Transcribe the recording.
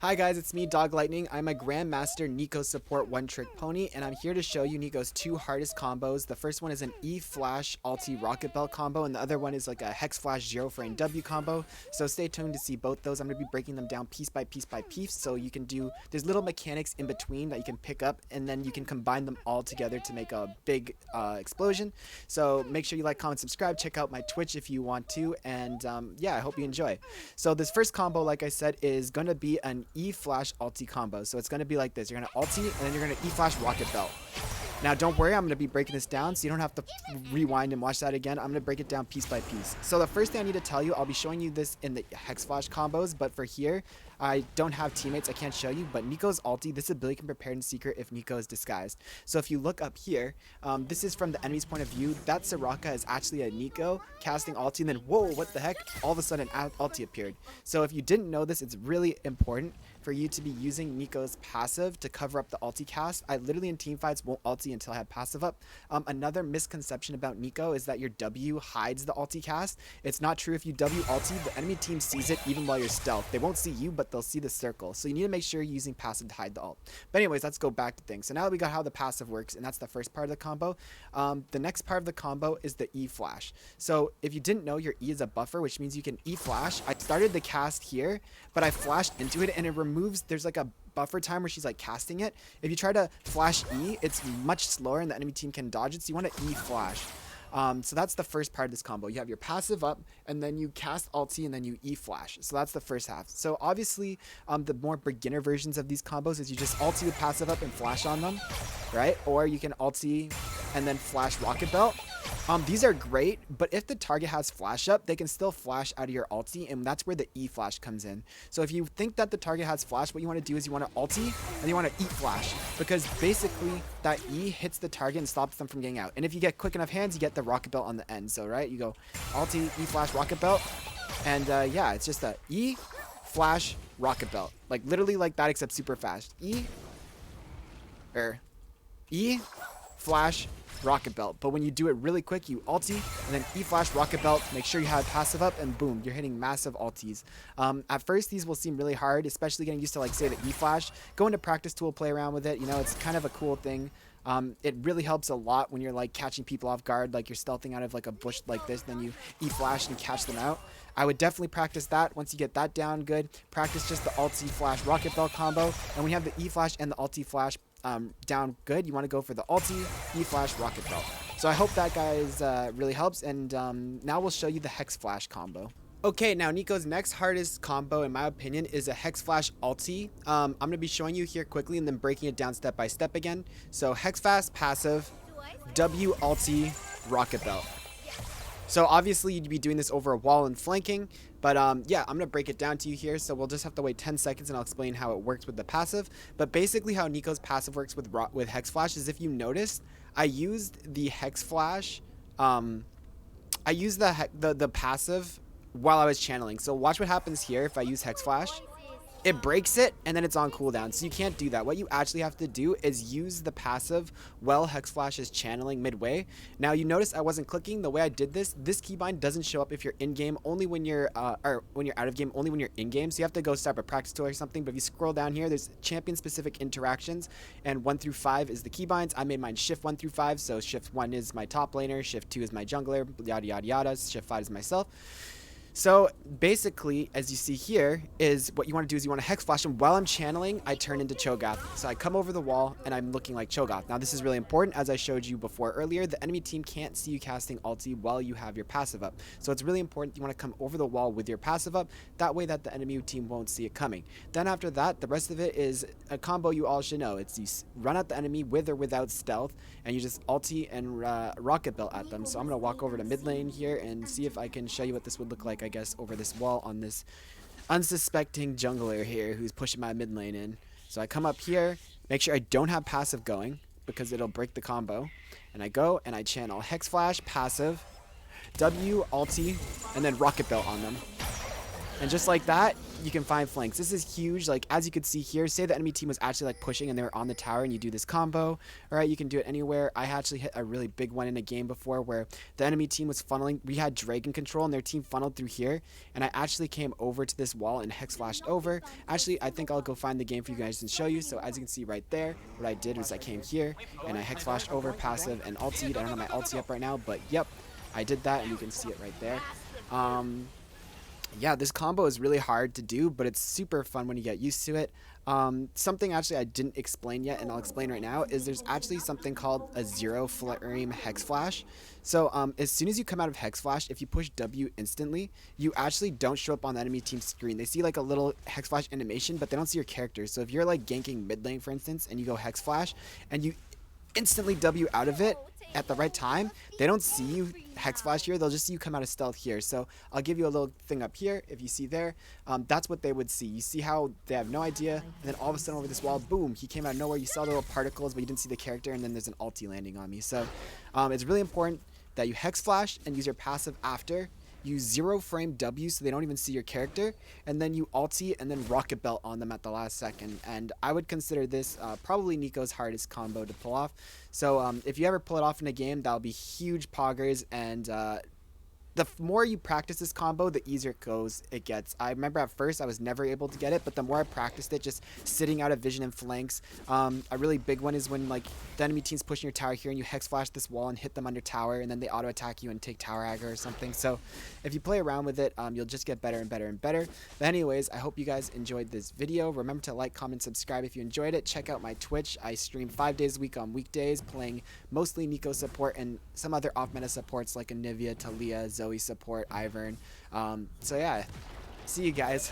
Hi guys, it's me, Doglightning. I'm a Grandmaster NEEKO support one-trick pony, and I'm here to show you NEEKO's two hardest combos. The first one is an Eflash Alti Rocket Belt combo, and the other one is like a Hexflash Zero Frame W combo. So stay tuned to see both those. I'm going to be breaking them down piece by piece by piece, so you can do, there's little mechanics in between that you can pick up, and then you can combine them all together to make a big explosion. So make sure you like, comment, subscribe, check out my Twitch if you want to, and yeah, I hope you enjoy. So this first combo, like I said, is going to be an Eflash Alti combo. So it's going to be like this. You're going to Ulti, and then you're going to Eflash Rocket Belt. Now, don't worry, I'm going to be breaking this down, so you don't have to rewind and watch that again. I'm going to break it down piece by piece. So the first thing I need to tell you, I'll be showing you this in the Hexflash combos, but for here, I don't have teammates, I can't show you, but NEEKO's Ulti, this ability can prepare in secret if NEEKO is disguised. So if you look up here, this is from the enemy's point of view. That Soraka is actually a NEEKO casting Ulti, and then whoa, what the heck? All of a sudden, Ulti appeared. So if you didn't know this, it's really important for you to be using NEEKO's passive to cover up the ulti cast. I literally in teamfights won't ulti until I have passive up. Another misconception about NEEKO is that your W hides the ulti cast. It's not true. If you W ulti, the enemy team sees it even while you're stealth. They won't see you, but they'll see the circle. So you need to make sure you're using passive to hide the ult. But anyways, let's go back to things. So now that we got how the passive works, and that's the first part of the combo, the next part of the combo is the E-Flash. So if you didn't know, your E is a buffer, which means you can E-Flash. I started the cast here, but I flashed into it, and it removes, there's like a buffer time where she's like casting it. If you try to flash E, it's much slower and the enemy team can dodge it, so you want to E-Flash. So that's the first part of this combo. You have your passive up, and then you cast Ulti, and then you E-Flash. So that's the first half. So obviously, the more beginner versions of these combos is you just Ulti with passive up and flash on them, right? Or you can Ulti and then flash Rocket Belt. These are great, but if the target has flash up, they can still flash out of your ulti, and that's where the E-Flash comes in. So if you think that the target has flash, what you want to do is you want to ulti, and you want to E-Flash, because basically that E hits the target and stops them from getting out. And if you get quick enough hands, you get the Rocket Belt on the end. So right, you go ulti, E-Flash, Rocket Belt, and yeah, it's just a E-Flash, Rocket Belt. Like literally like that, except super fast. E-Flash, Rocket Belt. But when you do it really quick, you ulti and then E-Flash Rocket Belt. Make sure you have passive up, and boom, you're hitting massive ultis. At first, these will seem really hard, especially getting used to like say the E-Flash. Go into practice tool, play around with it. You know, it's kind of a cool thing. It really helps a lot when you're like catching people off guard, like you're stealthing out of like a bush like this, then you E-Flash and catch them out. I would definitely practice that. Once you get that down good, practice just the Ulti Flash Rocket Belt combo. And when you have the E-Flash and the Ulti Flash down good, you want to go for the Ulti, E-Flash, Rocket Belt. So I hope that guys really helps, and now we'll show you the Hexflash combo. Okay, now NEEKO's next hardest combo, in my opinion, is a Hexflash Alti. I'm going to be showing you here quickly and then breaking it down step by step again. So Hexflash passive, W Ulti, Rocket Belt. So obviously you'd be doing this over a wall and flanking, but yeah, I'm going to break it down to you here. So we'll just have to wait 10 seconds and I'll explain how it works with the passive. But basically how NEEKO's passive works with Hexflash is, if you noticed, I used the Hexflash, I used the passive while I was channeling. So watch what happens here if I use Hexflash. It breaks it, and then it's on cooldown. So you can't do that. What you actually have to do is use the passive while Hexflash is channeling midway. Now you notice I wasn't clicking. The way I did this keybind doesn't show up if you're in game, only when you're or when you're out of game, only when you're in game. So you have to go start a practice tool or something. But if you scroll down here, there's champion specific interactions, and 1 through 5 is the keybinds. I made mine shift 1 through 5. So shift 1 is my top laner, shift 2 is my jungler, yada yada yada. Shift 5 is myself. So basically, as you see here, is what you want to do is you want to Hexflash, and while I'm channeling, I turn into Cho'Gath. So I come over the wall, and I'm looking like Cho'Gath. Now this is really important. As I showed you before earlier, the enemy team can't see you casting ulti while you have your passive up. So it's really important you want to come over the wall with your passive up. That way that the enemy team won't see it coming. Then after that, the rest of it is a combo you all should know. It's you run at the enemy with or without stealth, and you just ulti and Rocket Belt at them. So I'm going to walk over to mid lane here and see if I can show you what this would look like, I guess, over this wall on this unsuspecting jungler here who's pushing my mid lane in. So I come up here, make sure I don't have passive going because it'll break the combo, and I go and I channel Hexflash passive, W Ulti, and then Rocket Belt on them. And just like that, you can find flanks. This is huge. Like, as you can see here, say the enemy team was actually like pushing and they were on the tower and you do this combo. All right, you can do it anywhere. I actually hit a really big one in a game before where the enemy team was funneling. We had dragon control and their team funneled through here. And I actually came over to this wall and hex flashed over. Actually, I think I'll go find the game for you guys and show you. So as you can see right there, what I did was I came here and I hex flashed over, passive, and ultied. I don't have my ulti up right now, but yep, I did that and you can see it right there. Yeah, this combo is really hard to do, but it's super fun when you get used to it. Something actually I didn't explain yet, and I'll explain right now, is there's actually something called a zero flame hex flash. So as soon as you come out of hex flash, if you push W instantly, you actually don't show up on the enemy team's screen. They see like a little hex flash animation, but they don't see your character. So if you're like ganking mid lane, for instance, and you go hex flash, and you instantly W out of it at the right time, they don't see you hex flash here, they'll just see you come out of stealth here. So I'll give you a little thing up here. If you see there, that's what they would see. You see how they have no idea, and then all of a sudden over this wall, boom, he came out of nowhere. You saw the little particles, but you didn't see the character, and then there's an ulti landing on me. So it's really important that you hex flash and use your passive after. You zero frame W so they don't even see your character, and then you ulti and then rocket belt on them at the last second. And I would consider this probably NEEKO's hardest combo to pull off. So if you ever pull it off in a game, that'll be huge poggers, and the more you practice this combo, the easier it gets. I remember at first I was never able to get it, but the more I practiced it, just sitting out of vision and flanks. A really big one is when like the enemy team's pushing your tower here and you hex flash this wall and hit them under tower, and then they auto attack you and take tower aggro or something. So if you play around with it, you'll just get better and better and better. But anyways, I hope you guys enjoyed this video. Remember to like, comment, subscribe if you enjoyed it. Check out my Twitch. I stream 5 days a week on weekdays, playing mostly NEEKO support and some other off meta supports like Anivia, Talia, Zoe support, Ivern. So yeah, see you guys.